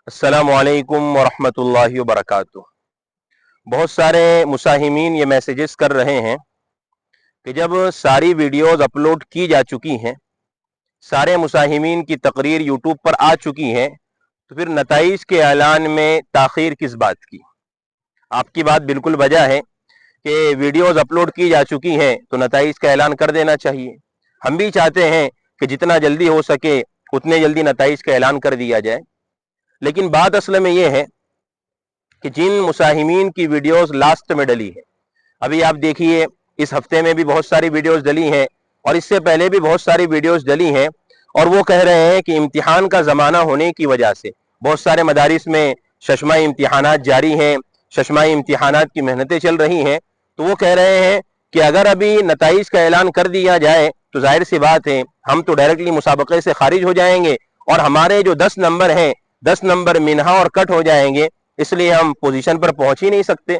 अस्सलामु अलैकुम वरहमतुल्लाहि वबरकातुह। बहुत सारे मुसाहिमीन ये मैसेजेस कर रहे हैं कि जब सारी वीडियोस अपलोड की जा चुकी हैं, सारे मुसाहिमीन की तकरीर यूट्यूब पर आ चुकी हैं, तो फिर नताइज के ऐलान में ताख़ीर किस बात की। आपकी बात बिल्कुल वजह है कि वीडियोस अपलोड की जा चुकी हैं तो नताइज का ऐलान कर देना चाहिए। हम भी चाहते हैं कि जितना जल्दी हो सके उतने जल्दी नताइज का ऐलान कर दिया जाए, लेकिन बात असल में ये है कि जिन मुसाहिमीन की वीडियोस लास्ट में डली है, अभी आप देखिए इस हफ्ते में भी बहुत सारी वीडियोस डली हैं और इससे पहले भी बहुत सारी वीडियोस डली हैं, और वो कह रहे हैं कि इम्तिहान का ज़माना होने की वजह से बहुत सारे मदारिस में शशमाई इम्तिहानात जारी हैं, शशमाई इम्तिहानात की मेहनतें चल रही हैं। तो वो कह रहे हैं कि अगर अभी नताइज का ऐलान कर दिया जाए तो जाहिर सी बात है हम तो डायरेक्टली मुसाबक़े से खारिज हो जाएंगे और हमारे जो 10 नंबर हैं 10 नंबर मिनहा और कट हो जाएंगे, इसलिए हम पोजीशन पर पहुंच ही नहीं सकते।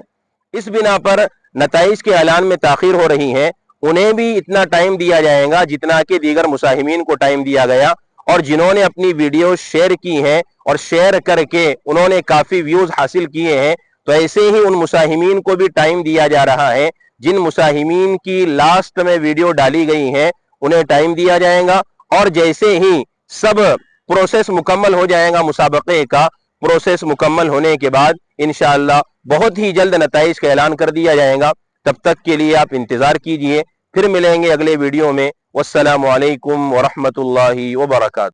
इस बिना पर नताइज के ऐलान में ताख़ीर हो रही है, उन्हें भी इतना टाइम दिया जाएगा जितना कि दीगर मुसाहिमीन को टाइम दिया गया, और जिन्होंने अपनी वीडियो शेयर की हैं और शेयर करके उन्होंने काफ़ी व्यूज़ हासिल किए हैं, तो ऐसे ही उन मुसाहिमीन को भी टाइम दिया जा रहा है। जिन मुसाहिमीन की लास्ट में वीडियो डाली गई है उन्हें टाइम दिया जाएगा, और जैसे ही सब प्रोसेस मुकम्मल हो जाएगा, मुसाबक़े का प्रोसेस मुकम्मल होने के बाद इंशाअल्लाह बहुत ही जल्द नताइज का ऐलान कर दिया जाएगा। तब तक के लिए आप इंतज़ार कीजिए, फिर मिलेंगे अगले वीडियो में। वस्सलामु अलैकुम वरहमतुल्लाहि वबरकातुहू।